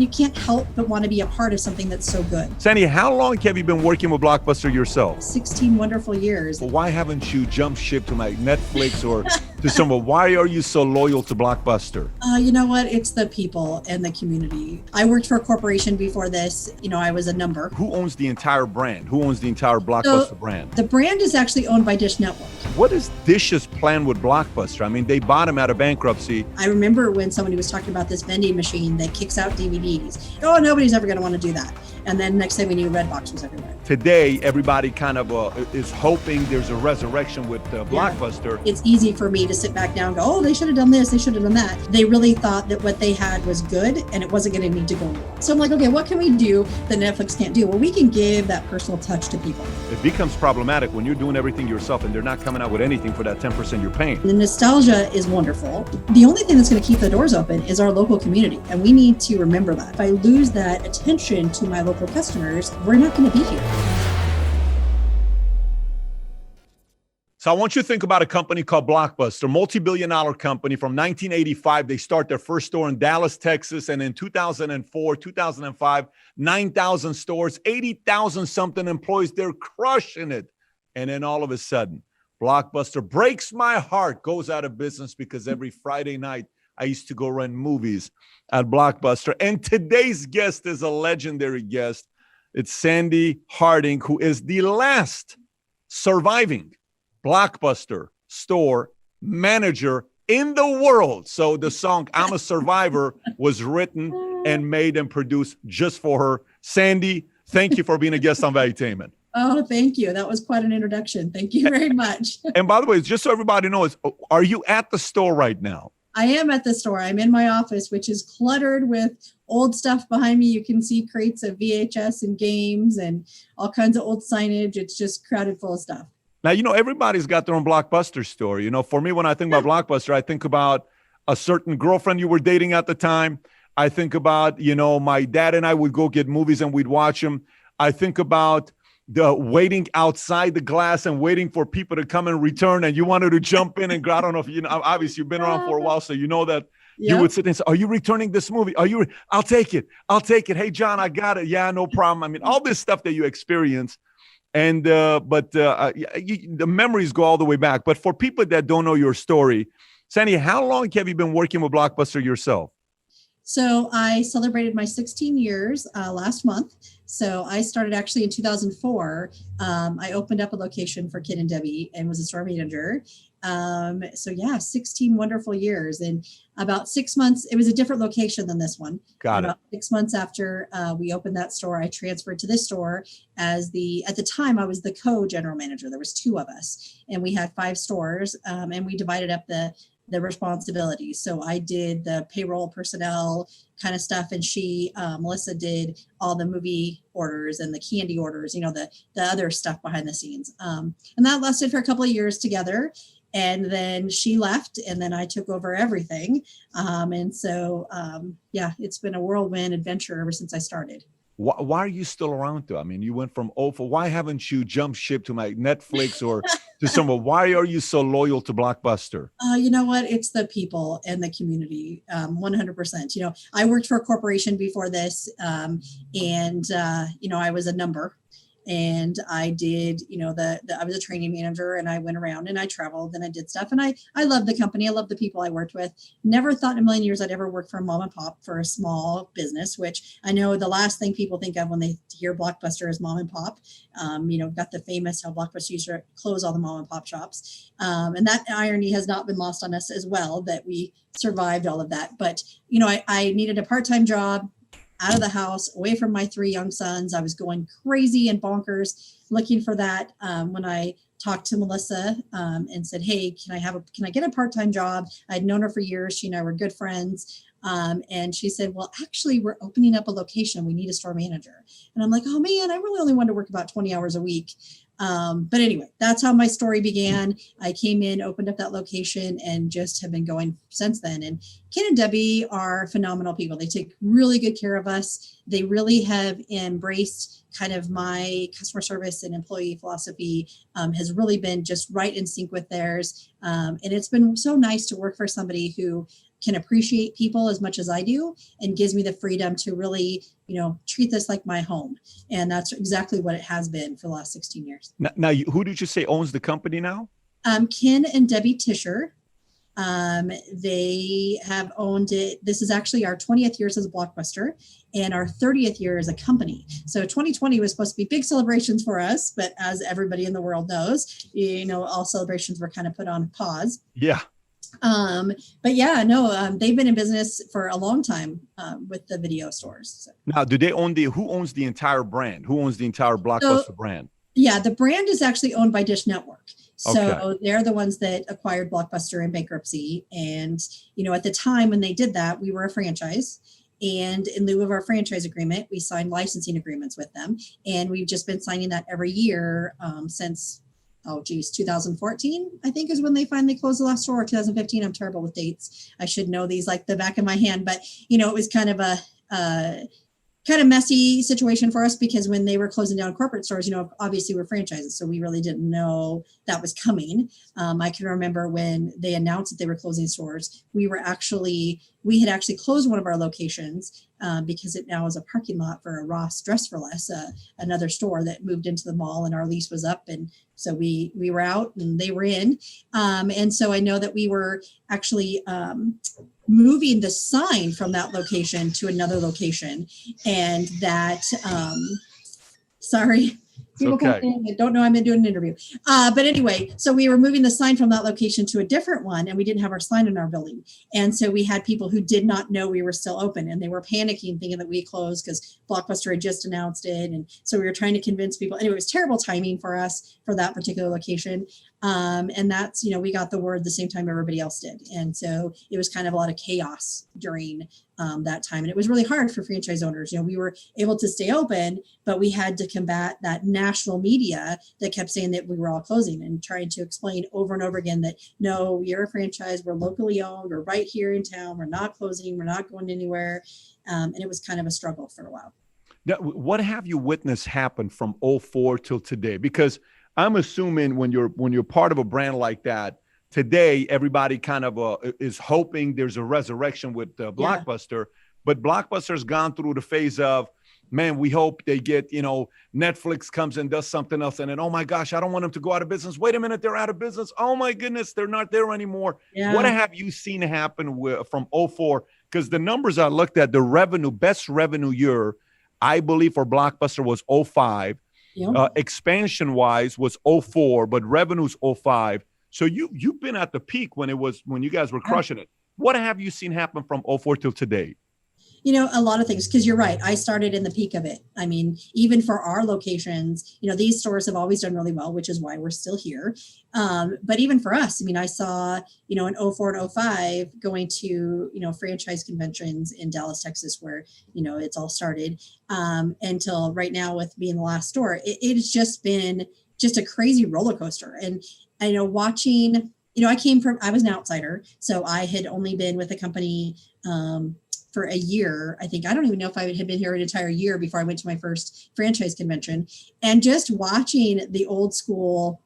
You can't help but want to be a part of something that's so good. Sandi, how long have you been working with Blockbuster yourself? 16 wonderful years. Well, why haven't you jumped ship to like Netflix or to someone? Why are you so loyal to Blockbuster? You know what? It's the people and the community. I worked for a corporation before this. I was a number. Who owns the entire brand? Who owns the entire Blockbuster brand? The brand is actually owned by Dish Network. What is Dish's plan with Blockbuster? I mean, they bought him out of bankruptcy. I remember when somebody was talking about this vending machine that kicks out DVDs. Oh, nobody's ever going to want to do that. And then next thing we knew, RedBox was everywhere. Today, everybody kind of is hoping there's a resurrection with Blockbuster. Yeah. It's easy for me to sit back now and go, oh, they should have done this, they should have done that. They really thought that what they had was good and it wasn't going to need to go wrong. So I'm like, okay, what can we do that Netflix can't do? Well, we can give that personal touch to people. It becomes problematic when you're doing everything yourself and they're not coming out with anything for that 10% you're paying. The nostalgia is wonderful. The only thing that's going to keep the doors open is our local community. And we need to remember that. If I lose that attention to my local customers, we're not going to be here. So I want you to think about a company called Blockbuster, multi-billion-dollar company. From 1985, they start their first store in Dallas, Texas. And in 2004, 2005, 9,000 stores, 80,000 something employees. They're crushing it. And then all of a sudden, Blockbuster breaks my heart, goes out of business because every Friday night, I used to go rent movies at Blockbuster. And today's guest is a legendary guest. It's Sandi Harding, who is the last surviving Blockbuster store manager in the world. So the song I'm a Survivor was written and made and produced just for her. Sandi, thank you for being a guest on Valuetainment. Oh, thank you. That was quite an introduction. Thank you very much. And by the way, just so everybody knows, are you at the store right now? I am at the store. I'm in my office, which is cluttered with old stuff behind me. You can see crates of VHS and games and all kinds of old signage. It's just crowded full of stuff. Now, everybody's got their own Blockbuster store. For me, when I think about Blockbuster, I think about a certain girlfriend you were dating at the time. I think about, my dad and I would go get movies and we'd watch them. I think about the waiting outside the glass and waiting for people to come and return. And you wanted to jump in and go. I don't know if obviously you've been around for a while, so you know that. Yep. You would sit and say, are you returning this movie? I'll take it. Hey, John, I got it. Yeah, no problem. I mean, all this stuff that you experience. And the memories go all the way back. But for people that don't know your story, Sandi, how long have you been working with Blockbuster yourself? So I celebrated my 16 years last month. So I started actually in 2004. I opened up a location for Kid and Debbie and was a store manager. 16 wonderful years. And about 6 months, it was a different location than this one. Got it. About 6 months after we opened that store, I transferred to this store at the time, I was the co-general manager. There was two of us and we had 5 stores and we divided up the responsibilities. So I did the payroll personnel kind of stuff. And Melissa did all the movie orders and the candy orders, the other stuff behind the scenes. And that lasted for a couple of years together. And then she left and then I took over everything. It's been a whirlwind adventure ever since I started. Why are you still around though? I mean, you went from OFA. Why haven't you jumped ship to my Netflix or to someone? Why are you so loyal to Blockbuster? You know what? It's the people and the community, 100%. I worked for a corporation before this I was a number. And I did, I was a training manager and I went around and I traveled and I did stuff. And I love the company. I love the people I worked with. Never thought in a million years I'd ever work for a mom and pop for a small business, which I know the last thing people think of when they hear Blockbuster is mom and pop. Got the famous how Blockbuster used to close all the mom and pop shops. And that irony has not been lost on us as well, that we survived all of that. But, I needed a part-time job. Out of the house, away from my 3 young sons. I was going crazy and bonkers looking for that. When I talked to Melissa and said, hey, can I get a part-time job? I'd known her for years. She and I were good friends. And she said, well, actually, we're opening up a location. We need a store manager. And I'm like, oh man, I really only wanted to work about 20 hours a week. But anyway, that's how my story began. I came in, opened up that location, and just have been going since then. And Ken and Debbie are phenomenal people. They take really good care of us. They really have embraced kind of my customer service and employee philosophy, has really been just right in sync with theirs. And it's been so nice to work for somebody who can appreciate people as much as I do, and gives me the freedom to really, treat this like my home. And that's exactly what it has been for the last 16 years. Now, who did you say owns the company now? Ken and Debbie Tischer. They have owned it. This is actually our 20th year as a Blockbuster and our 30th year as a company. So 2020 was supposed to be big celebrations for us, but as everybody in the world knows, all celebrations were kind of put on pause. Yeah. But yeah, no, they've been in business for a long time with the video stores. So. Now, do they own who owns the entire brand? Who owns the entire Blockbuster brand? Yeah, the brand is actually owned by Dish Network. So they're the ones that acquired Blockbuster in bankruptcy. And, at the time when they did that, we were a franchise. And in lieu of our franchise agreement, we signed licensing agreements with them. And we've just been signing that every year since 2014, I think is when they finally closed the last store, or 2015. I'm terrible with dates. I should know these like the back of my hand, but it was kind of a messy situation for us, because when they were closing down corporate stores, obviously we're franchises. So we really didn't know that was coming. I can remember when they announced that they were closing stores, we had actually closed one of our locations because it now is a parking lot for a Ross Dress for Less, another store that moved into the mall, and our lease was up. And so we were out and they were in. And so I know that we were actually moving the sign from that location to another location, and that sorry, people come in and don't know I'm doing an interview, but anyway, so we were moving the sign from that location to a different one, and we didn't have our sign in our building. And so we had people who did not know we were still open, and they were panicking thinking that we closed because Blockbuster had just announced it. And so we were trying to convince people. Anyway, it was terrible timing for us for that particular location. And that's, we got the word the same time everybody else did. And so it was kind of a lot of chaos during that time. And it was really hard for franchise owners. We were able to stay open, but we had to combat that national media that kept saying that we were all closing, and trying to explain over and over again that, no, we're a franchise, we're locally owned, we're right here in town, we're not closing, we're not going anywhere. And it was kind of a struggle for a while. Now, what have you witnessed happen from 2004 till today? Because I'm assuming when you're part of a brand like that, today everybody kind of is hoping there's a resurrection with Blockbuster, but Blockbuster's gone through the phase of, man, we hope they get, Netflix comes and does something else, and then, oh my gosh, I don't want them to go out of business. Wait a minute, they're out of business. Oh my goodness, they're not there anymore. Yeah. What have you seen happen from 2004? Because the numbers I looked at, the best revenue year, I believe for Blockbuster was 2005. Yep. Expansion wise was 2004, but revenues 2005. So you've been at the peak when you guys were crushing it. What have you seen happen from 2004 till today? A lot of things, because you're right. I started in the peak of it. I mean, even for our locations, these stores have always done really well, which is why we're still here. But even for us, I saw, in 2004 and 2005 going to, franchise conventions in Dallas, Texas, where, it's all started until right now with being the last store. It's just been just a crazy roller coaster. And I know watching, I was an outsider. So I had only been with the company for a year. I think, I don't even know if I had been here an entire year before I went to my first franchise convention. And just watching the old school,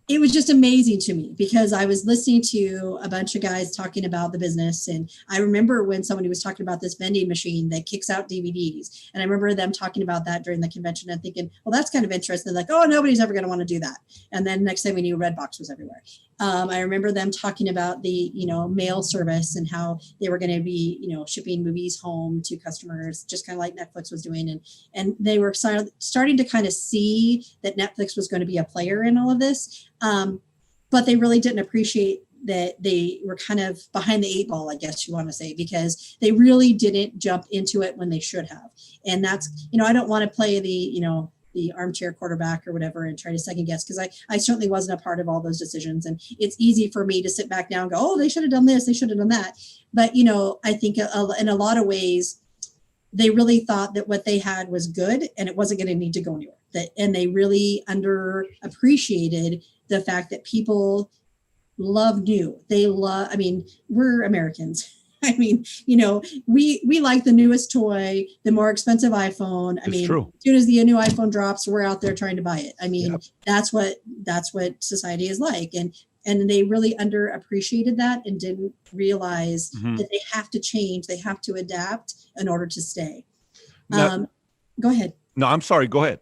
it was just amazing to me, because I was listening to a bunch of guys talking about the business. And I remember when somebody was talking about this vending machine that kicks out DVDs. And I remember them talking about that during the convention and thinking, well, that's kind of interesting. Like, oh, nobody's ever going to want to do that. And then next thing we knew, RedBox was everywhere. I remember them talking about the, mail service and how they were going to be, shipping movies home to customers, just kind of like Netflix was doing. And they were starting to kind of see that Netflix was going to be a player in all of this. But they really didn't appreciate that they were kind of behind the eight ball, I guess you want to say, because they really didn't jump into it when they should have. And that's, I don't want to play the armchair quarterback or whatever and try to second guess, because I certainly wasn't a part of all those decisions. And it's easy for me to sit back now and go, oh, they should have done this, they should have done that. But, I think in a lot of ways, they really thought that what they had was good and it wasn't going to need to go anywhere. And they really underappreciated the fact that people love new. We're Americans. We like the newest toy, the more expensive iPhone. True. As soon as the new iPhone drops, we're out there trying to buy it. Yep. That's what society is like. And And they really underappreciated that and didn't realize that they have to change, they have to adapt in order to stay. Now, go ahead. No, I'm sorry. Go ahead.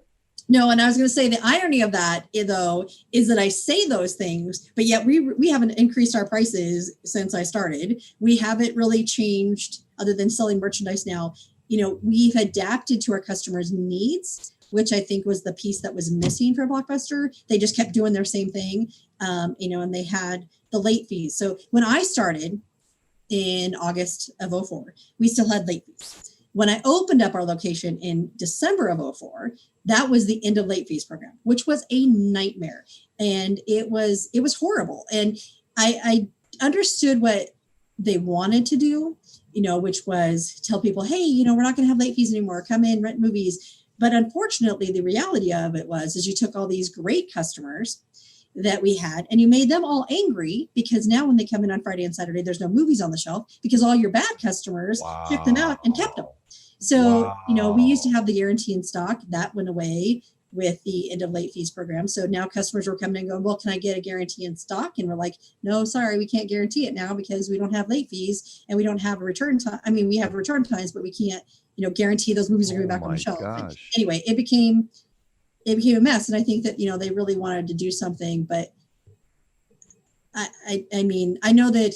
No, and I was going to say the irony of that, though, is that I say those things, but yet we haven't increased our prices since I started. We haven't really changed other than selling merchandise now. We've adapted to our customers' needs, which I think was the piece that was missing for Blockbuster. They just kept doing their same thing, and they had the late fees. So when I started in August of 2004, we still had late fees. When I opened up our location in December of 2004, that was the end of late fees program, which was a nightmare. And it was horrible. And I understood what they wanted to do, which was tell people, hey, we're not going to have late fees anymore. Come in, rent movies. But unfortunately, the reality of it is you took all these great customers that we had and you made them all angry because now when they come in on Friday and Saturday, there's no movies on the shelf because all your bad customers checked them out and kept them. So, we used to have the guarantee in stock. That went away with the end of late fees program. So now customers were coming and going, well, can I get a guarantee in stock? And we're like, no, sorry, we can't guarantee it now because we don't have late fees and we don't have a return time. I mean, we have return times, but we can't, guarantee those movies are going to be back on the shelf. Anyway, it became a mess. And I think that, they really wanted to do something, but I mean, I know that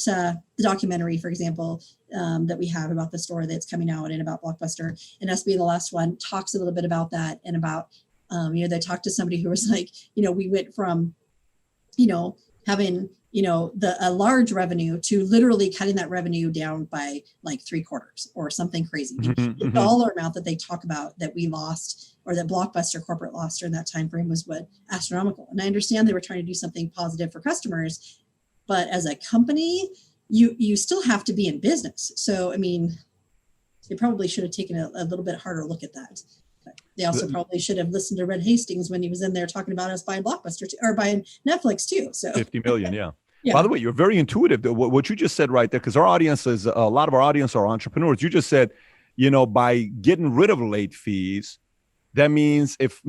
the documentary, for example, that we have about the store that's coming out and about Blockbuster, and us being the last one, talks a little bit about that and about, they talked to somebody who was like, we went from, having, a large revenue to literally cutting that revenue down by like 3/4 or something crazy. The dollar amount that they talk about that we lost or that Blockbuster corporate lost during that time frame was what astronomical. And I understand they were trying to do something positive for customers, but as a company, you still have to be in business. So, I mean, they probably should have taken a little bit harder look at that. But they also probably should have listened to Red Hastings when he was in there talking about us buying Blockbuster or buying Netflix too. So 50 million, yeah. Yeah. By the way, you're very intuitive. What you just said right there, because our audience is a lot of our audience are entrepreneurs. You just said, by getting rid of late fees, that means if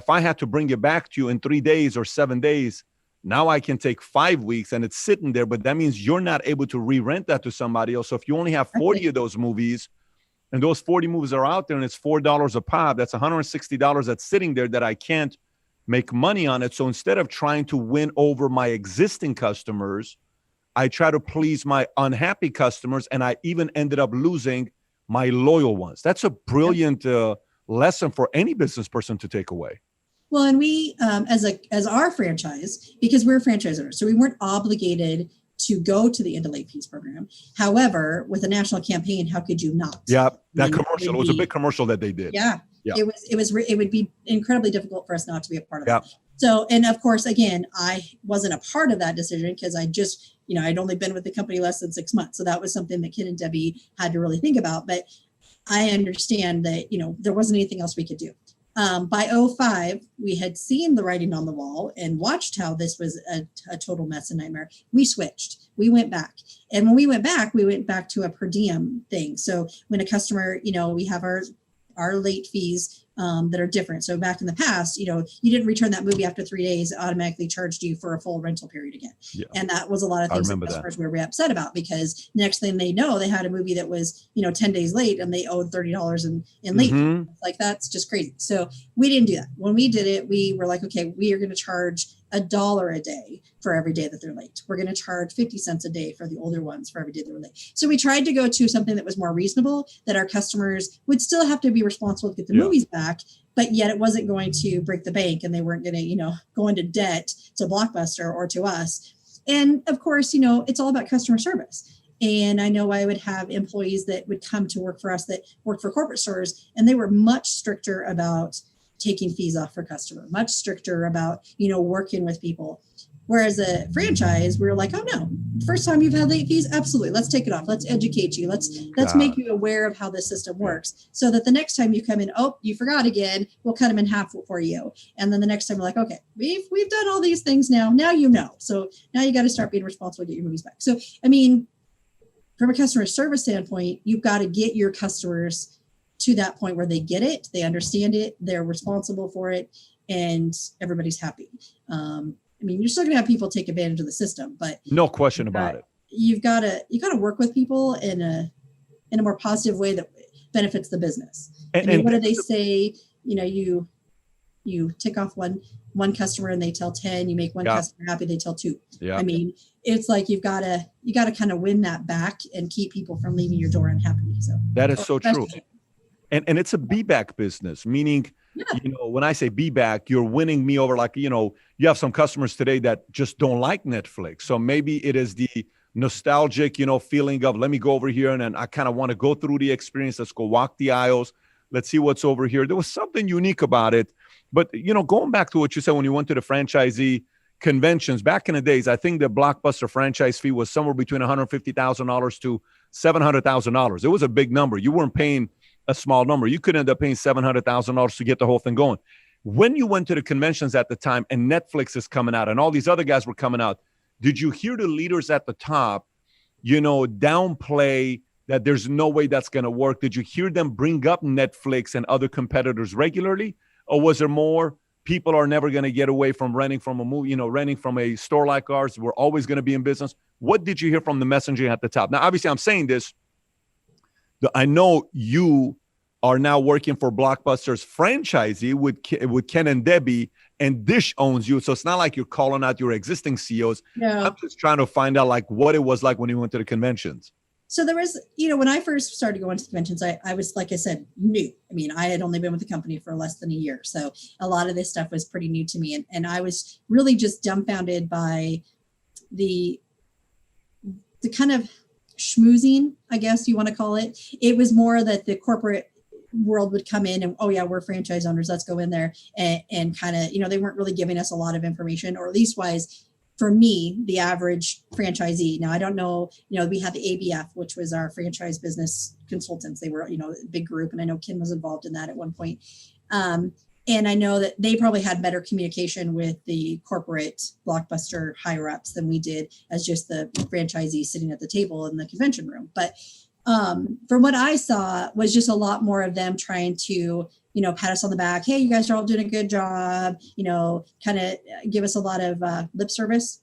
I had to bring it back to you in 3 days or 7 days, now I can take 5 weeks and it's sitting there, but that means you're not able to re-rent that to somebody else. So if you only have 40 of those movies and those 40 movies are out there and it's $4 a pop, that's $160 that's sitting there that I can't make money on it. So instead of trying to win over my existing customers, I try to please my unhappy customers, and I even ended up losing my loyal ones. That's a brilliant lesson for any business person to take away. Well, and we, as our franchise, because we're franchisors, so we weren't obligated to go to the end of late fees program. However, with a national campaign, how could you not? Yeah, that commercial, it was a big commercial that they did. Yeah. It would be incredibly difficult for us not to be a part of that. So, and of course, again, I wasn't a part of that decision because I just, I'd only been with the company less than 6 months. So that was something that Ken and Debbie had to really think about. But I understand that, there wasn't anything else we could do. By 2005, we had seen the writing on the wall and watched how this was a total mess and nightmare. We switched. We went back. And when we went back to a per diem thing. So when a customer, we have our late fees that are different. So back in the past, you didn't return that movie after 3 days, it automatically charged you for a full rental period again. Yeah. And that was a lot of things that customers were upset about because next thing they know, they had a movie that was, 10 days late and they owed $30 in late. Like, that's just crazy. So we didn't do that. When we did it, we were like, okay, we are going to charge $1 a day for every day that they're late. We're going to charge 50 cents a day for the older ones for every day they're late. So we tried to go to something that was more reasonable, that our customers would still have to be responsible to get the movies back, but yet it wasn't going to break the bank and they weren't going to, go into debt to Blockbuster or to us. And of course, it's all about customer service. And I know I would have employees that would come to work for us that worked for corporate stores, and they were much stricter about taking fees off for customer, much stricter about, working with people. Whereas a franchise, we were like, oh no, first time you've had late fees, absolutely. Let's take it off. Let's educate you. Let's make you aware of how the system works so that the next time you come in, oh, you forgot again, we'll cut them in half for you. And then the next time we're like, okay, we've done all these things now. Now So now you got to start being responsible to get your movies back. So, I mean, from a customer service standpoint, you've got to get your customers to that point where they get it, they understand it, they're responsible for it, and everybody's happy. I mean, you're still going to have people take advantage of the system, but no question about it. You got to work with people in a more positive way that benefits the business. And what do they say? You know, you tick off one customer and they tell 10, you make one customer happy, they tell 2. Yeah. I mean, it's like you got to kind of win that back and keep people from leaving your door unhappy. So that is so true. And it's a be back business, meaning, you know, when I say be back, you're winning me over. Like, you know, you have some customers today that just don't like Netflix. So maybe it is the nostalgic, you know, feeling of, let me go over here and I kind of want to go through the experience. Let's go walk the aisles. Let's see what's over here. There was something unique about it. But, you know, going back to what you said when you went to the franchisee conventions back in the days, I think the Blockbuster franchise fee was somewhere between $150,000 to $700,000. It was a big number. You weren't paying a small number. You could end up paying $700,000 to get the whole thing going. When you went to the conventions at the time and Netflix is coming out and all these other guys were coming out, did you hear the leaders at the top, you know, downplay that there's no way that's going to work? Did you hear them bring up Netflix and other competitors regularly? Or was there more people are never going to get away from renting from a movie, you know, renting from a store like ours? We're always going to be in business. What did you hear from the messaging at the top? Now, obviously, I'm saying this. I know you are now working for Blockbuster's franchisee with Ken and Debbie, and Dish owns you. So it's not like you're calling out your existing CEOs. No. I'm just trying to find out like what it was like when you went to the conventions. So there was, you know, when I first started going to conventions, I was, like I said, new. I mean, I had only been with the company for less than a year. So a lot of this stuff was pretty new to me. And I was really just dumbfounded by the kind of schmoozing, I guess you want to call it. It was more that the corporate world would come in and, oh yeah, we're franchise owners, let's go in there, and kind of, you know, they weren't really giving us a lot of information, or at least wise for me, the average franchisee. Now, I don't know, you know, we had the ABF, which was our franchise business consultants. They were, you know, a big group, and I know Ken was involved in that at one point. And I know that they probably had better communication with the corporate Blockbuster higher ups than we did as just the franchisee sitting at the table in the convention room. But from what I saw was just a lot more of them trying to, you know, pat us on the back. Hey, you guys are all doing a good job, you know, kind of give us a lot of lip service.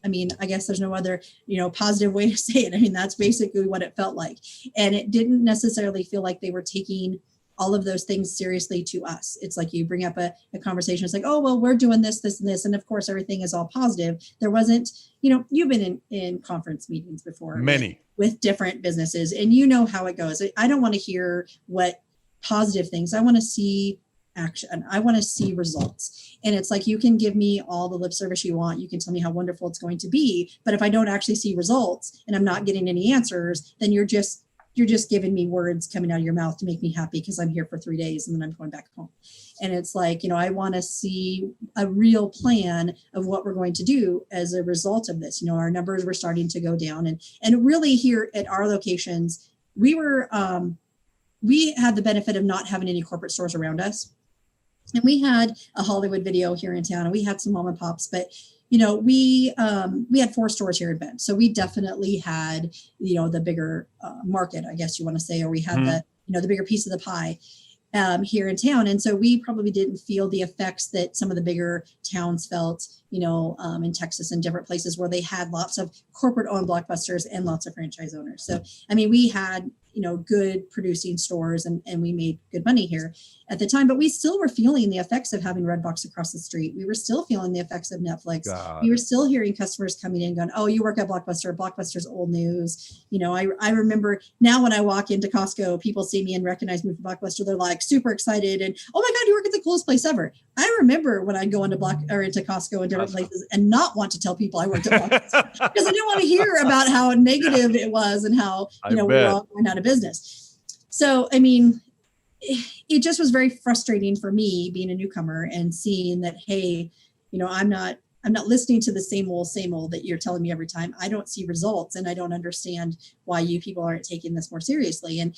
I mean, I guess there's no other, you know, positive way to say it. I mean, that's basically what it felt like. And it didn't necessarily feel like they were taking all of those things seriously to us. It's like you bring up a conversation. It's like, oh, well, we're doing this, this, and this. And of course, everything is all positive. There wasn't, you know, you've been in conference meetings before. Many. With different businesses. And you know how it goes. I don't want to hear what positive things. I want to see action. I want to see results. And it's like, you can give me all the lip service you want. You can tell me how wonderful it's going to be. But if I don't actually see results and I'm not getting any answers, then you're just giving me words coming out of your mouth to make me happy because I'm here for 3 days and then I'm going back home. And it's like, you know, I want to see a real plan of what we're going to do as a result of this. You know, our numbers were starting to go down, and really here at our locations, we had the benefit of not having any corporate stores around us. And we had a Hollywood Video here in town, and we had some mom and pops, but you know, we had 4 stores here in Bend. So we definitely had, you know, the bigger market, I guess you want to say, or we had the, you know, the bigger piece of the pie here in town. And so we probably didn't feel the effects that some of the bigger towns felt, you know, in Texas and different places where they had lots of corporate owned Blockbusters and lots of franchise owners. So, I mean, we had, you know, good producing stores and we made good money here at the time, but we still were feeling the effects of having RedBox across the street. We were still feeling the effects of Netflix. We were still hearing customers coming in going, oh, you work at Blockbuster. Blockbuster's old news. You know, I remember now when I walk into Costco, people see me and recognize me from Blockbuster. They're like super excited and, oh my God, you work at the coolest place ever. I remember when I go into into Costco and different places and not want to tell people I worked at Blockbuster because I didn't want to hear about how negative it was and how, you know, we were all going out of business. So, I mean, it just was very frustrating for me being a newcomer and seeing that, hey, you know, I'm not listening to the same old that you're telling me every time. I don't see results, and I don't understand why you people aren't taking this more seriously. And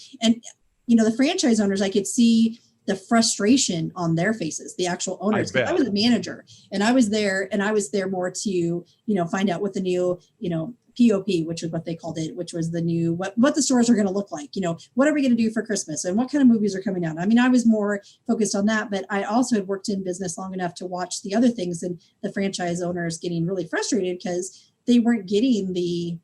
you know, the franchise owners, I could see the frustration on their faces, the actual owners. I was a manager and I was there more to, you know, find out what the new, you know, POP, which is what they called it, which was the new, what the stores are going to look like. What are we going to do for Christmas and what kind of movies are coming out? I mean, I was more focused on that, but I also had worked in business long enough to watch the other things and the franchise owners getting really frustrated because they weren't getting the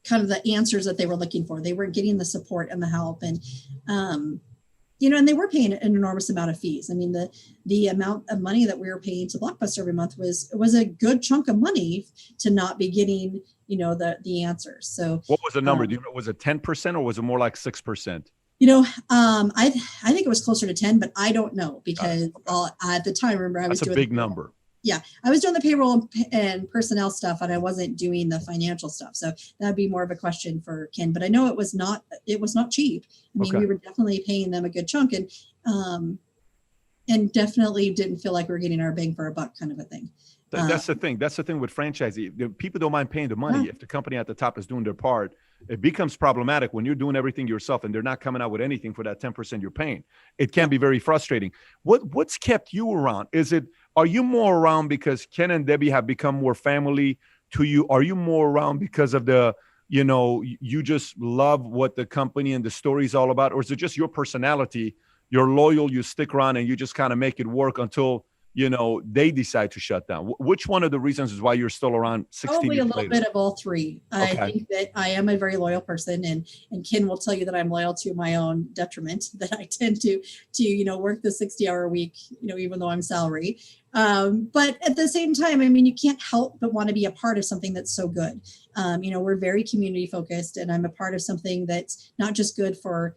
kind of the answers that they were looking for. They weren't getting the support and the help. And, and they were paying an enormous amount of fees. I mean, the amount of money that we were paying to Blockbuster every month was a good chunk of money to not be getting, the answers. So what was the number? Was it 10% or was it more like 6%? I think it was closer to 10, but I don't know because at the time, remember, I was doing a big number. Yeah, I was doing the payroll and personnel stuff, and I wasn't doing the financial stuff. So that'd be more of a question for Ken. But I know it was not cheap. I mean, we were definitely paying them a good chunk, and definitely didn't feel like we were getting our bang for a buck, kind of a thing. That's the thing. That's the thing with franchisee. People don't mind paying the money if the company at the top is doing their part. It becomes problematic when you're doing everything yourself and they're not coming out with anything for that 10% you're paying. It can be very frustrating. What's kept you around? Are you more around because Ken and Debbie have become more family to you? Are you more around because of you just love what the company and the story is all about? Or is it just your personality? You're loyal, you stick around, and you just kind of make it work until they decide to shut down? Which one of the reasons is why you're still around 16 Probably years a little later? bit of all three. I think that I am a very loyal person, and Ken will tell you that I'm loyal to my own detriment, that I tend to work the 60-hour week, even though I'm salary. But at the same time, I mean, you can't help but want to be a part of something that's so good. We're very community focused, and I'm a part of something that's not just good for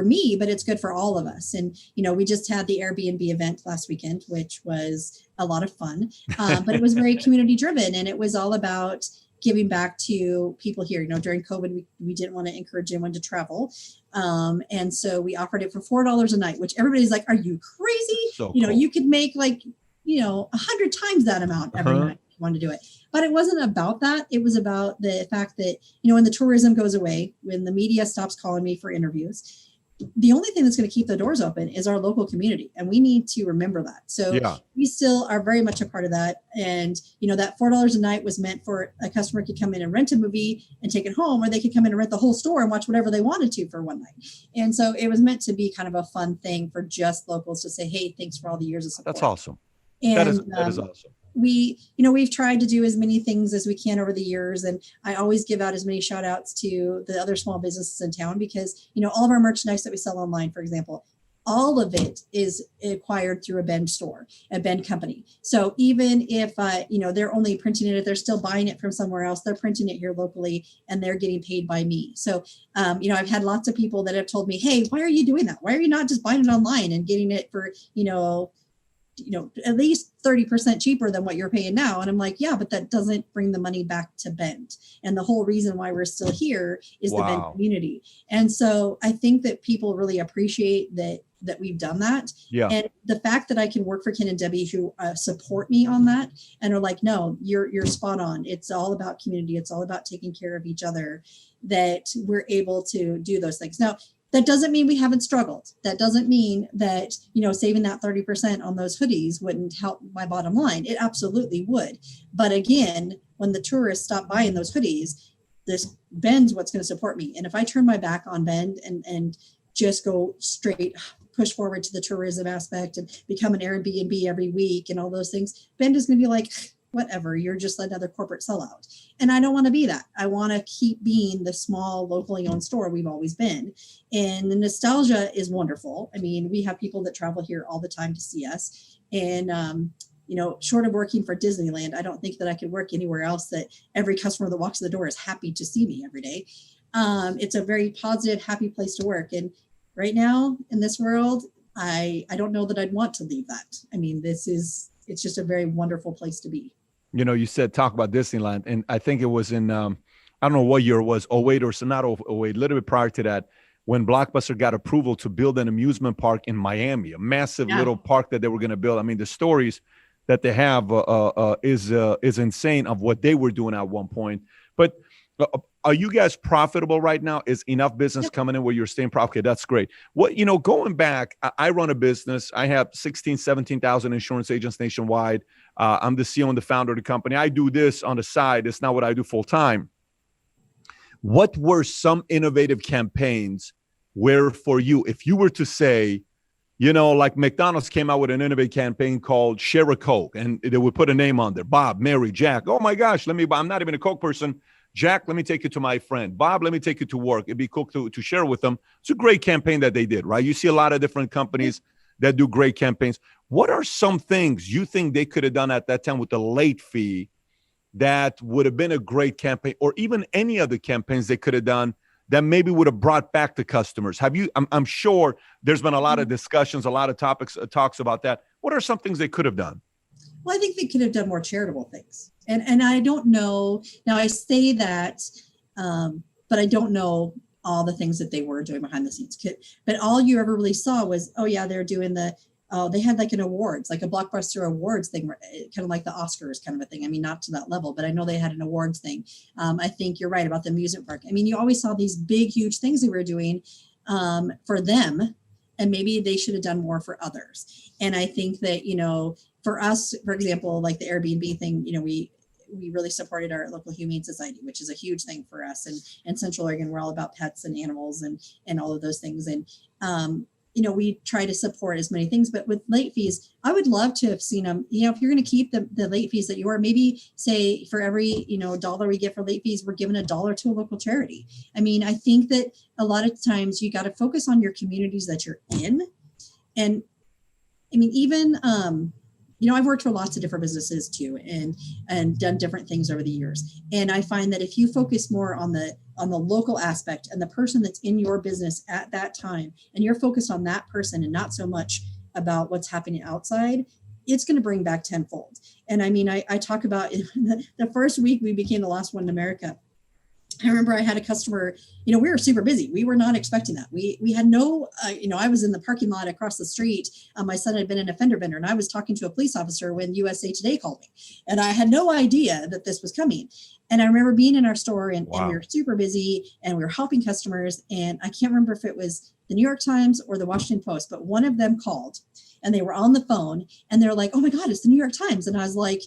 me, but it's good for all of us. And, we just had the Airbnb event last weekend, which was a lot of fun, but it was very community driven. And it was all about giving back to people here. During COVID, we didn't want to encourage anyone to travel. And so we offered it for $4 a night, which everybody's like, are you crazy? So cool. You could make 100 times that amount every night if you want to do it. But it wasn't about that. It was about the fact that, when the tourism goes away, when the media stops calling me for interviews, the only thing that's going to keep the doors open is our local community. And we need to remember that. So we still are very much a part of that. And, that $4 a night was meant for a customer could come in and rent a movie and take it home, or they could come in and rent the whole store and watch whatever they wanted to for one night. And so it was meant to be kind of a fun thing for just locals to say, hey, thanks for all the years of support. That's awesome. And that is awesome. We've tried to do as many things as we can over the years. And I always give out as many shout outs to the other small businesses in town because, all of our merchandise that we sell online, for example, all of it is acquired through a Bend store, a Bend company. So even if, they're only printing it, if they're still buying it from somewhere else, they're printing it here locally and they're getting paid by me. So, I've had lots of people that have told me, hey, why are you doing that? Why are you not just buying it online and getting it for, at least 30% cheaper than what you're paying now? And I'm like, yeah, but that doesn't bring the money back to Bend. And the whole reason why we're still here is the Bend community. And so I think that people really appreciate that we've done that. Yeah. And the fact that I can work for Ken and Debbie who support me on that and are like, no, you're spot on. It's all about community. It's all about taking care of each other, that we're able to do those things. Now, that doesn't mean we haven't struggled. That doesn't mean that, saving that 30% on those hoodies wouldn't help my bottom line. It absolutely would. But again, when the tourists stop buying those hoodies, this Bend's what's going to support me. And if I turn my back on Bend and just go straight, push forward to the tourism aspect and become an Airbnb every week and all those things, Bend is going to be like, whatever, you're just another corporate sellout. And I don't want to be that. I want to keep being the small, locally owned store we've always been. And the nostalgia is wonderful. I mean, we have people that travel here all the time to see us. And, short of working for Disneyland, I don't think that I could work anywhere else that every customer that walks in the door is happy to see me every day. It's a very positive, happy place to work. And right now in this world, I don't know that I'd want to leave that. I mean, it's just a very wonderful place to be. You said talk about Disneyland, and I think it was in, I don't know what year it was, 08 or so, not 08, a little bit prior to that, when Blockbuster got approval to build an amusement park in Miami, a massive little park that they were going to build. I mean, the stories that they have is insane of what they were doing at one point. But Are you guys profitable right now? Is enough business coming in where you're staying profitable? Okay, that's great. What, going back, I run a business. I have 17,000 insurance agents nationwide. I'm the CEO and the founder of the company. I do this on the side. It's not what I do full time. What were some innovative campaigns where for you, if you were to say, like McDonald's came out with an innovative campaign called Share a Coke, and they would put a name on there, Bob, Mary, Jack. Oh my gosh, I'm not even a Coke person. Jack, let me take you to my friend. Bob, let me take you to work. It'd be cool to share with them. It's a great campaign that they did, right? You see a lot of different companies that do great campaigns. What are some things you think they could have done at that time with the late fee that would have been a great campaign, or even any other campaigns they could have done that maybe would have brought back the customers? I'm sure there's been a lot of discussions, a lot of talks about that. What are some things they could have done? Well, I think they could have done more charitable things. And I don't know. Now I say that, but I don't know all the things that they were doing behind the scenes. But all you ever really saw was, they're doing they had like an awards, like a Blockbuster awards thing, kind of like the Oscars kind of a thing. I mean, not to that level, but I know they had an awards thing. I think you're right about the amusement park. I mean, you always saw these big, huge things they were doing for them, and maybe they should have done more for others. And I think that, for us, for example, like the Airbnb thing, we really supported our local humane society, which is a huge thing for us. And in Central Oregon, we're all about pets and animals and all of those things. And, we try to support as many things, but with late fees, I would love to have seen them, if you're going to keep the late fees that you are, maybe say for every, dollar we get for late fees, we're giving $1 to a local charity. I mean, I think that a lot of times you got to focus on your communities that you're in. And I mean, even, I've worked for lots of different businesses too, and done different things over the years. And I find that if you focus more on the local aspect and the person that's in your business at that time, and you're focused on that person and not so much about what's happening outside, it's going to bring back tenfold. And I mean, I talk about the first week we became the last one in America. I remember I had a customer, we were super busy. We were not expecting that. We had no, I was in the parking lot across the street. My son had been in a fender bender, and I was talking to a police officer when USA Today called me. And I had no idea that this was coming. And I remember being in our store and we were super busy and we were helping customers. And I can't remember if it was the New York Times or the Washington Post, but one of them called and they were on the phone and they're like, oh my God, it's the New York Times. And I was like,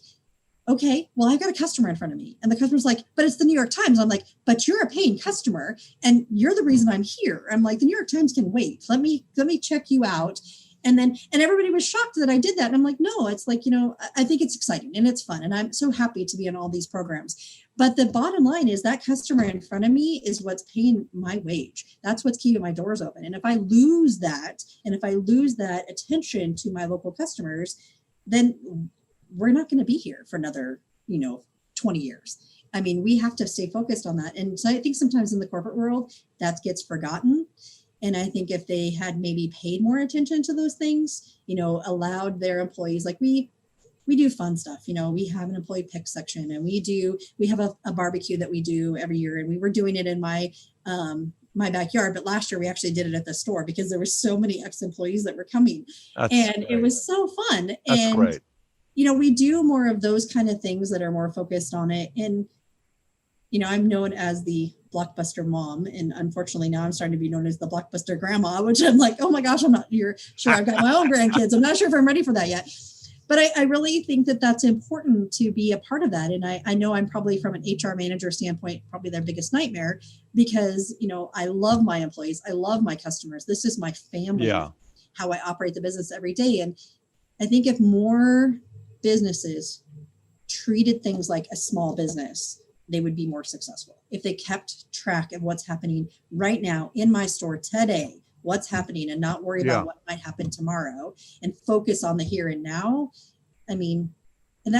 okay, well, I've got a customer in front of me. And the customer's like, but it's the New York Times. I'm like, but you're a paying customer and you're the reason I'm here. I'm like, the New York Times can wait. Let me check you out. And everybody was shocked that I did that. And I'm like, no, it's like, I think it's exciting and it's fun. And I'm so happy to be in all these programs. But the bottom line is that customer in front of me is what's paying my wage. That's what's keeping my doors open. And if I lose that, and if I lose that attention to my local customers, then we're not going to be here for another, 20 years. I mean, we have to stay focused on that. And so I think sometimes in the corporate world that gets forgotten. And I think if they had maybe paid more attention to those things, allowed their employees, like we do fun stuff, we have an employee pick section and we have a barbecue that we do every year. And we were doing it in my backyard, but last year we actually did it at the store because there were so many ex-employees that were coming. It was so fun. That's great. We do more of those kind of things that are more focused on it. And, I'm known as the Blockbuster mom. And unfortunately now I'm starting to be known as the Blockbuster grandma, which I'm like, oh my gosh, I'm not sure I've got my own grandkids. I'm not sure if I'm ready for that yet. But I really think that that's important to be a part of that. And I know I'm probably from an HR manager standpoint, probably their biggest nightmare because, I love my employees. I love my customers. This is my family, how I operate the business every day. And I think if more businesses treated things like a small business, they would be more successful. If they kept track of what's happening right now in my store today, what's happening and not worry about what might happen tomorrow and focus on the here and now. I mean, and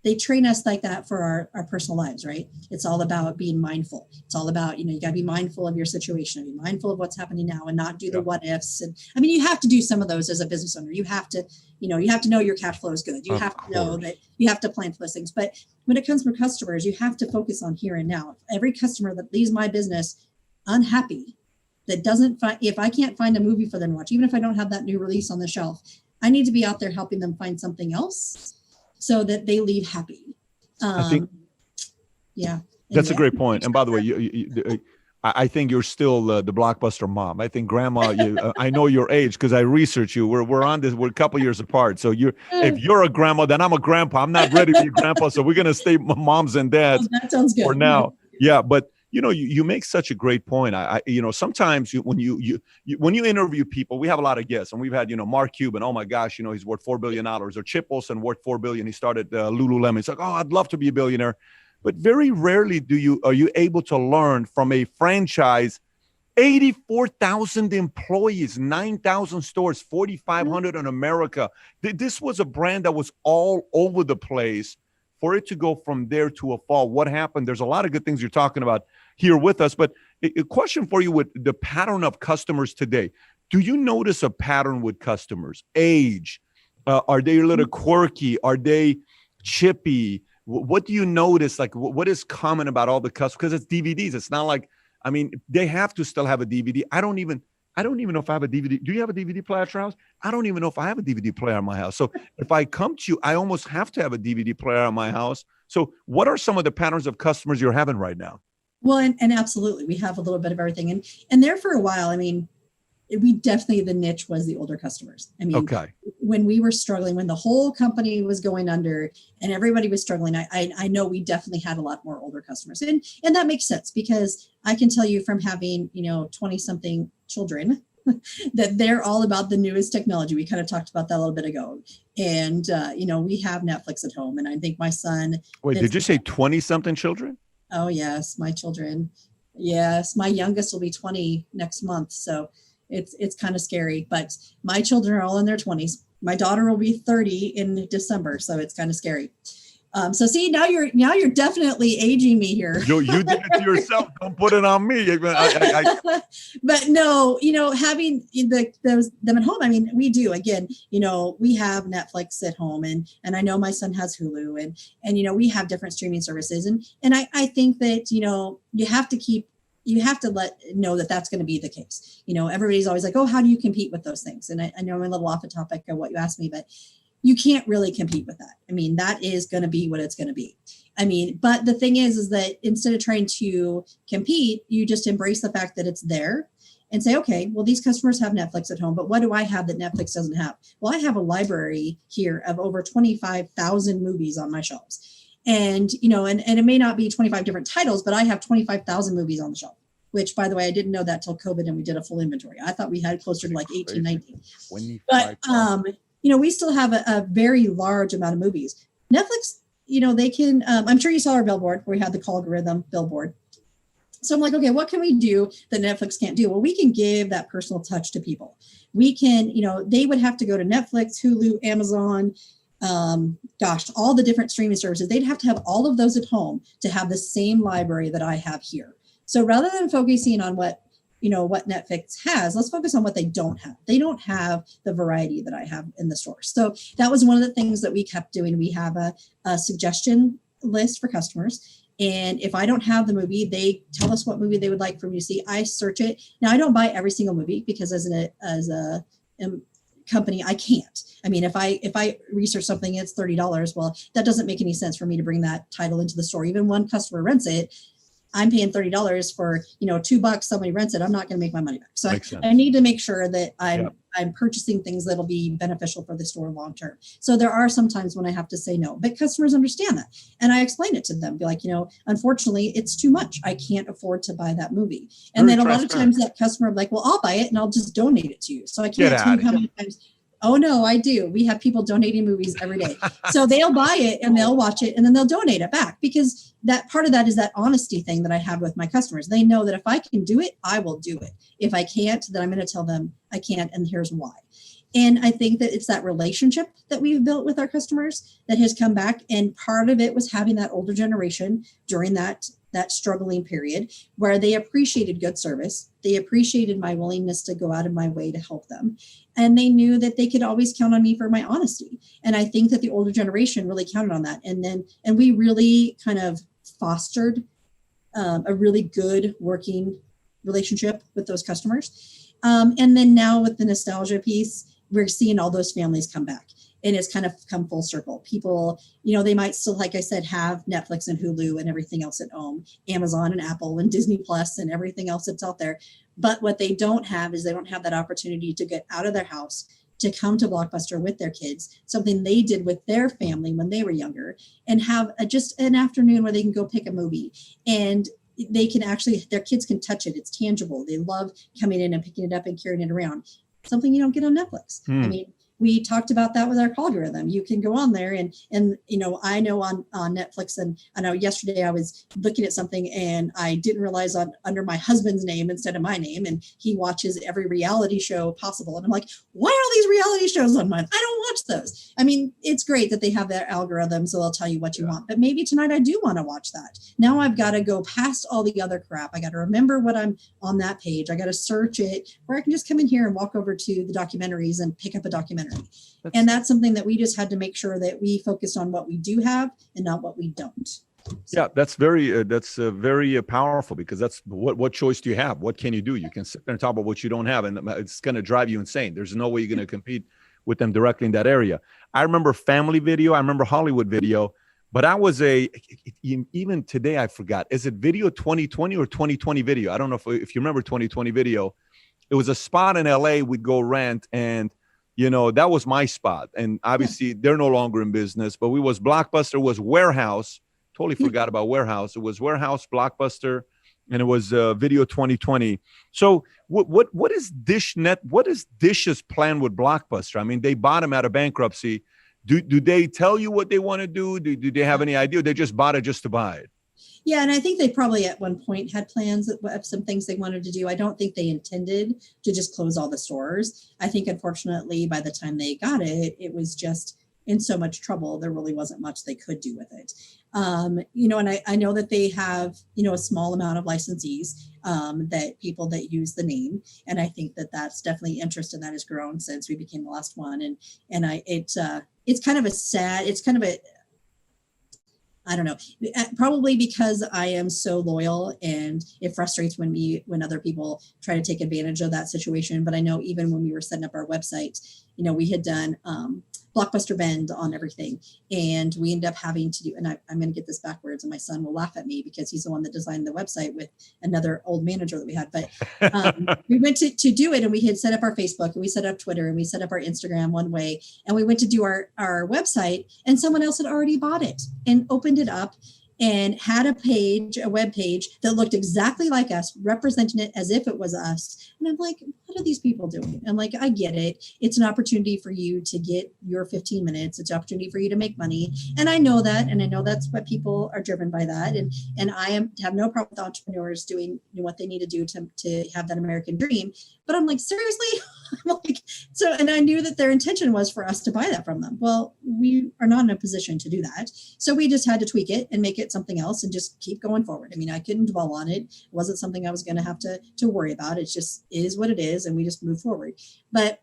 they train us like that for our personal lives, right? It's all about being mindful. It's all about, you got to be mindful of your situation, be mindful of what's happening now and not do the what ifs. And I mean, you have to do some of those as a business owner. You have to, you have to know your cash flow is good. You have to know that you have to plan for those things. But when it comes to customers, you have to focus on here and now. Every customer that leaves my business unhappy, that doesn't find, if I can't find a movie for them to watch, even if I don't have that new release on the shelf, I need to be out there helping them find something else so that they leave happy. And That's a great point. And by the way, I think you're still the Blockbuster mom. I think grandma, I know your age because I research you. We're on this. We're a couple years apart. So if you're a grandma, then I'm a grandpa. I'm not ready to be a grandpa. So we're going to stay moms and dads that sounds good for now. Yeah. But you make such a great point. Sometimes when you interview people, we have a lot of guests, and we've had, Mark Cuban. Oh my gosh, he's worth $4 billion, or Chip Wilson worth $4 billion. He started Lululemon. It's like, oh, I'd love to be a billionaire. But very rarely are you able to learn from a franchise, 84,000 employees, 9,000 stores, 4,500 in America. This was a brand that was all over the place. For it to go from there to a fall, what happened? There's a lot of good things you're talking about here with us. But a question for you with the pattern of customers today. Do you notice a pattern with customers? Age? Are they a little quirky? Are they chippy? What do you notice? Like, what is common about all the customers? Because it's DVDs. It's not like, they have to still have a DVD. I don't even know if I have a DVD. Do you have a DVD player at your house? I don't even know if I have a DVD player in my house. So if I come to you, I almost have to have a DVD player in my house. So what are some of the patterns of customers you're having right now? Well, and absolutely, we have a little bit of everything. And there for a while, we definitely, the niche was the older customers. Okay. When we were struggling, when the whole company was going under and everybody was struggling, I know we definitely had a lot more older customers. And that makes sense, because I can tell you from having, 20 something children that they're all about the newest technology. We kind of talked about that a little bit ago. And, we have Netflix at home, and I think my son. Wait, did you say 20 something children? Oh yes. My children. Yes. My youngest will be 20 next month. So it's kind of scary, but my children are all in their 20s. My daughter will be 30 in December, so it's kind of scary. So see, now you're definitely aging me here. You did it to yourself. Don't put it on me. But no, having them at home. We do. Again, we have Netflix at home, and I know my son has Hulu, and we have different streaming services, and I think that you have to know that that's going to be the case. Everybody's always like, oh, how do you compete with those things? And I know I'm a little off the topic of what you asked me, but you can't really compete with that. That is going to be what it's going to be. But the thing is that instead of trying to compete, you just embrace the fact that it's there and say, okay, well, these customers have Netflix at home, but what do I have that Netflix doesn't have? Well, I have a library here of over 25,000 movies on my shelves. And, and it may not be 25 different titles, but I have 25,000 movies on the shelf, which, by the way, I didn't know that till COVID and we did a full inventory. I thought we had closer to like 18, 19. But, we still have a very large amount of movies. Netflix, they can, I'm sure you saw our billboard where we had the algorithm billboard. So I'm like, okay, what can we do that Netflix can't do? Well, we can give that personal touch to people. We can, they would have to go to Netflix, Hulu, Amazon, all the different streaming services. They'd have to have all of those at home to have the same library that I have here. So rather than focusing on what Netflix has, let's focus on what they don't have. They don't have the variety that I have in the store. So that was one of the things that we kept doing. We have a suggestion list for customers. And if I don't have the movie, they tell us what movie they would like for me to see. I search it. Now, I don't buy every single movie because as a company, I can't. If I research something, it's $30. Well, that doesn't make any sense for me to bring that title into the store. Even one customer rents it, I'm paying $30 for, $2. Somebody rents it. I'm not going to make my money back. So I need to make sure that I'm purchasing things that'll be beneficial for the store long term. So there are some times when I have to say no, but customers understand that. And I explain it to them, be like, unfortunately, it's too much. I can't afford to buy that movie. And then a lot of times that customer will be like, well, I'll buy it and I'll just donate it to you. So I can't tell you how many times. Oh, no, I do. We have people donating movies every day. So they'll buy it and they'll watch it and then they'll donate it back, because that part of that is that honesty thing that I have with my customers. They know that if I can do it, I will do it. If I can't, then I'm going to tell them I can't, and here's why. And I think that it's that relationship that we've built with our customers that has come back. And part of it was having that older generation during that struggling period where they appreciated good service. They appreciated my willingness to go out of my way to help them. And they knew that they could always count on me for my honesty. And I think that the older generation really counted on that. And we really kind of fostered a really good working relationship with those customers. And then now with the nostalgia piece, we're seeing all those families come back. and it's kind of come full circle. People, they might still, like I said, have Netflix and Hulu and everything else at home, Amazon and Apple and Disney Plus and everything else that's out there. But what they don't have is they don't have that opportunity to get out of their house, to come to Blockbuster with their kids, something they did with their family when they were younger, and have just an afternoon where they can go pick a movie, and they can actually, their kids can touch it. It's tangible. They love coming in and picking it up and carrying it around. Something you don't get on Netflix. I mean, we talked about that with our algorithm. You can go on there and I know on Netflix, and I know yesterday I was looking at something and I didn't realize under my husband's name instead of my name, and he watches every reality show possible. And I'm like, why are all these reality shows on mine? I don't watch those. I mean, it's great that they have their algorithm, so they'll tell you what you want, but maybe tonight I do want to watch that. Now I've got to go past all the other crap. I got to remember what I'm on that page. I got to search it, or I can just come in here and walk over to the documentaries and pick up a documentary. And that's something that we just had to make sure that we focused on what we do have and not what we don't. So. Yeah, that's very powerful, because that's what choice do you have? What can you do? You can sit there and talk about what you don't have, and it's going to drive you insane. There's no way you're going to compete with them directly in that area. I remember Family Video. I remember Hollywood Video. But I was even today, I forgot. Is it Video 2020 or 2020 Video? I don't know if you remember 2020 Video. It was a spot in LA we'd go rent, and that was my spot. And obviously they're no longer in business, but Blockbuster was Warehouse. Totally forgot about Warehouse. It was Warehouse, Blockbuster, and it was Video 2020. So what is what is Dish's plan with Blockbuster? I mean, they bought him out of bankruptcy. Do they tell you what they want to do? Do they have any idea? They just bought it just to buy it? Yeah, and I think they probably at one point had plans of some things they wanted to do. I don't think they intended to just close all the stores. I think, unfortunately, by the time they got it, it was just in so much trouble, there really wasn't much they could do with it. And I know that they have, a small amount of licensees, that people that use the name. And I think that that's definitely interest in that has grown since we became the last one. And it's kind of a sad, I don't know, probably because I am so loyal, and it frustrates when other people try to take advantage of that situation. But I know even when we were setting up our website, we had done Blockbuster Bend on everything, and we ended up having to do, and I'm going to get this backwards, and my son will laugh at me because he's the one that designed the website with another old manager that we had. But we went to do it, and we had set up our Facebook, and we set up Twitter, and we set up our Instagram one way, and we went to do our website, and someone else had already bought it and opened it up and had a web page that looked exactly like us, representing it as if it was us. And I'm like, what are these people doing? I'm like, I get it. It's an opportunity for you to get your 15 minutes. It's an opportunity for you to make money. And I know that, and I know that's what people are driven by that. And I have no problem with entrepreneurs doing what they need to do to have that American dream. But I'm like, seriously? And I knew that their intention was for us to buy that from them. Well, we are not in a position to do that. So we just had to tweak it and make it something else and just keep going forward. I mean, I couldn't dwell on it. It wasn't something I was going to have to worry about. It just is what it is. And we just move forward. But,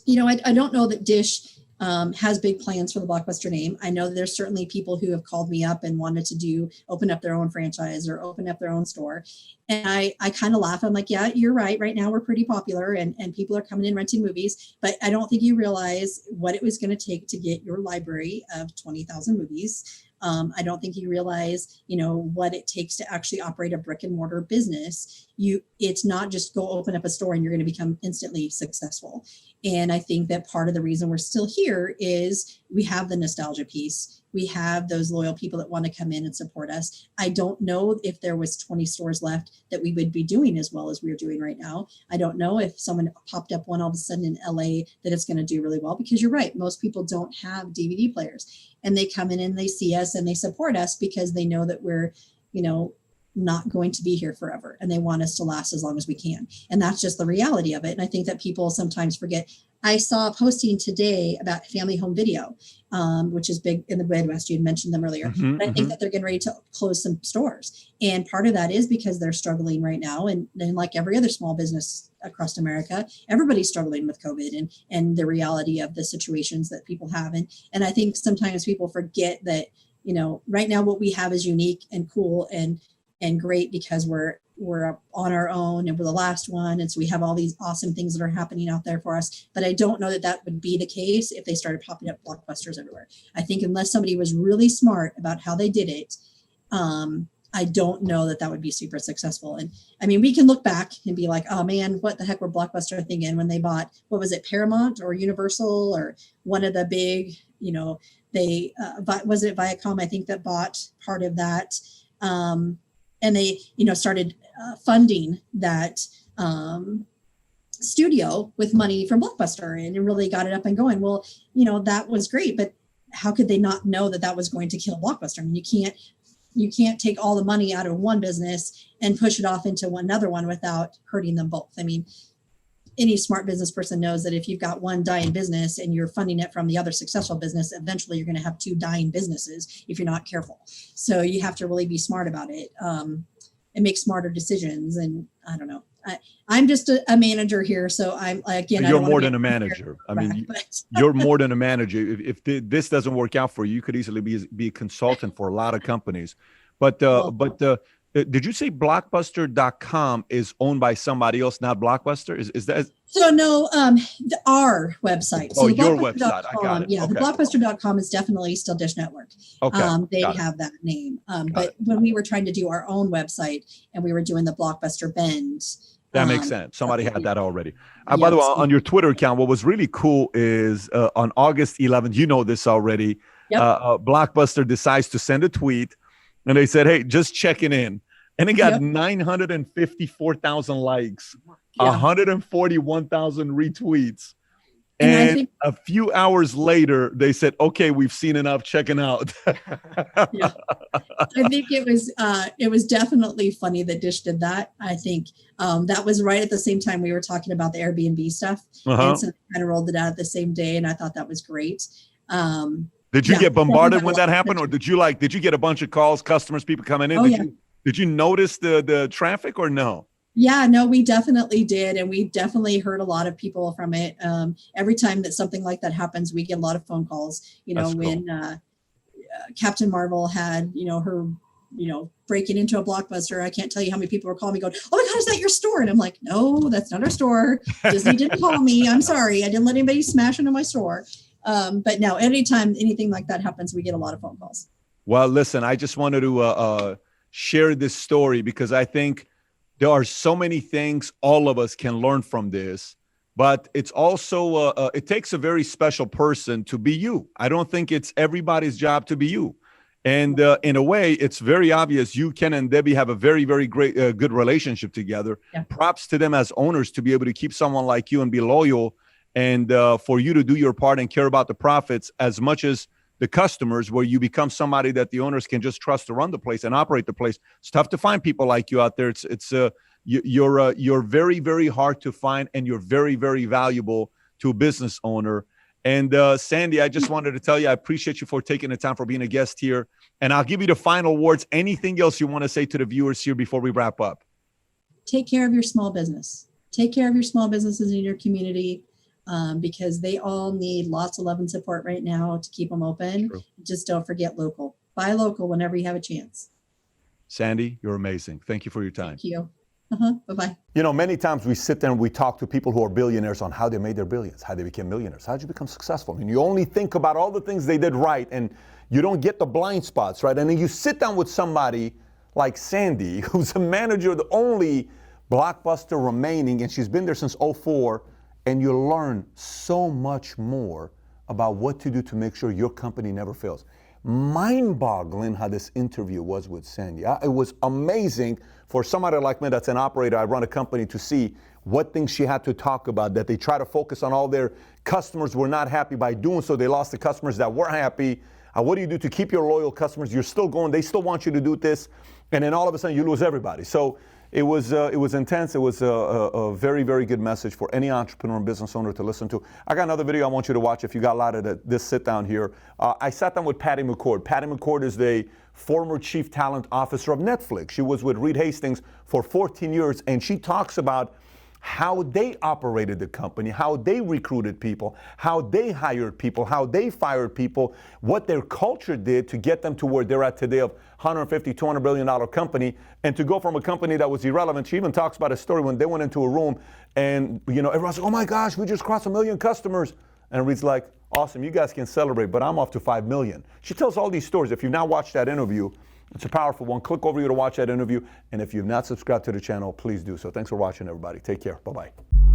I don't know that Dish has big plans for the Blockbuster name. I know that there's certainly people who have called me up and wanted to open up their own franchise or open up their own store. And I kind of laugh. I'm like, yeah, you're right. Right now we're pretty popular and people are coming in renting movies, but I don't think you realize what it was going to take to get your library of 20,000 movies. I don't think you realize, what it takes to actually operate a brick and mortar business. It's not just go open up a store and you're going to become instantly successful. And I think that part of the reason we're still here is we have the nostalgia piece. We have those loyal people that want to come in and support us. I don't know if there was 20 stores left that we would be doing as well as we're doing right now. I don't know if someone popped up one all of a sudden in LA that it's going to do really well, because you're right. Most people don't have DVD players, and they come in and they see us and they support us because they know that we're, not going to be here forever, and they want us to last as long as we can. And that's just the reality of it. And I think that people sometimes forget. I saw a posting today about Family Home Video, which is big in the Midwest. You had mentioned them earlier. But I think that they're getting ready to close some stores. And part of that is because they're struggling right now. And like every other small business across America, everybody's struggling with COVID and the reality of the situations that people have. And I think sometimes people forget that, right now what we have is unique and cool and great because we're we're on our own and we're the last one. And so we have all these awesome things that are happening out there for us. But I don't know that that would be the case if they started popping up Blockbusters everywhere. I think unless somebody was really smart about how they did it, I don't know that that would be super successful. And I mean, we can look back and be like, oh man, what the heck were Blockbuster thinking when they bought, what was it, Paramount or Universal or one of the big, you know, they, was it Viacom, I think, that bought part of that. And they, you know, started funding that studio with money from Blockbuster and it really got it up and going. Well, you know, that was great, but how could they not know that that was going to kill Blockbuster? I mean, you can't take all the money out of one business and push it off into another one without hurting them both. I mean, any smart business person knows that if you've got one dying business and you're funding it from the other successful business, eventually you're going to have two dying businesses if you're not careful. So you have to really be smart about it and make smarter decisions. And I don't know. I'm just a manager here. So I'm again, you're more than a manager. I mean, you're more than a manager. If this doesn't work out for you, you could easily be a consultant for a lot of companies. But did you say Blockbuster.com is owned by somebody else, not Blockbuster? Is that? So no, our website. So your website. I got it. Yeah, okay. The Blockbuster.com is definitely still Dish Network. Okay. They have that name. But when we were trying to do our own website and we were doing the Blockbuster Bend. That makes sense. Somebody had that already. By the way, on your Twitter account, what was really cool is on August 11th, you know this already, Blockbuster decides to send a tweet and they said, hey, just checking in. And it got 954,000 likes, 141,000 retweets. And a few hours later, they said, okay, we've seen enough, checking out. I think it was definitely funny that Dish did that. I think that was right at the same time we were talking about the Airbnb stuff. And so they kind of rolled it out the same day. And I thought that was great. Did you get bombarded when that happened? Or did you get a bunch of calls, customers, people coming in? Did you notice the traffic or no? Yeah, no, we definitely did. And we definitely heard a lot of people from it. Every time that something like that happens, we get a lot of phone calls, you know. That's when Captain Marvel had, you know, her, you know, breaking into a Blockbuster. I can't tell you how many people were calling me going, oh my God, is that your store? And I'm like, no, that's not our store. Disney didn't call me. I'm sorry. I didn't let anybody smash into my store. But no, anytime anything like that happens, we get a lot of phone calls. Well, listen, I just wanted to share this story because I think there are so many things all of us can learn from this, but it's also, it takes a very special person to be you. I don't think it's everybody's job to be you. And in a way, it's very obvious you, Ken and Debbie have a very, very great, good relationship together. Yeah. Props to them as owners to be able to keep someone like you and be loyal and for you to do your part and care about the profits as much as the customers, where you become somebody that the owners can just trust to run the place and operate the place. It's tough to find people like you out there. You're very, very hard to find, and you're very, very valuable to a business owner. And Sandi, I just wanted to tell you, I appreciate you for taking the time for being a guest here. And I'll give you the final words. Anything else you want to say to the viewers here before we wrap up? Take care of your small business. Take care of your small businesses in your community. Because they all need lots of love and support right now to keep them open. True. Just don't forget local. Buy local whenever you have a chance. Sandi, you're amazing. Thank you for your time. Thank you. Bye-bye. You know, many times we sit there and we talk to people who are billionaires on how they made their billions, how they became millionaires. How did you become successful? And you only think about all the things they did right and you don't get the blind spots, right? And then you sit down with somebody like Sandi, who's a manager of the only Blockbuster remaining, and she's been there since 2004. And you learn so much more about what to do to make sure your company never fails. Mind-boggling how this interview was with Sandi. It was amazing for somebody like me that's an operator. I run a company to see what things she had to talk about, that they try to focus on all their customers were not happy. By doing so, they lost the customers that were happy. What do you do to keep your loyal customers? You're still going. They still want you to do this. And then all of a sudden you lose everybody. So it was intense. It was a very, very good message for any entrepreneur and business owner to listen to. I got another video I want you to watch if you got a lot of this sit down here. I sat down with Patty McCord. Patty McCord is the former chief talent officer of Netflix. She was with Reed Hastings for 14 years, and she talks about how they operated the company, how they recruited people, how they hired people, how they fired people, what their culture did to get them to where they're at today of $150, $200 billion company, and to go from a company that was irrelevant. She even talks about a story when they went into a room and, everyone's like, oh my gosh, we just crossed 1 million customers. And Reed's like, awesome, you guys can celebrate, but I'm off to 5 million. She tells all these stories. If you've not watched that interview, it's a powerful one. Click over here to watch that interview. And if you've not subscribed to the channel, please do so. Thanks for watching, everybody. Take care. Bye-bye.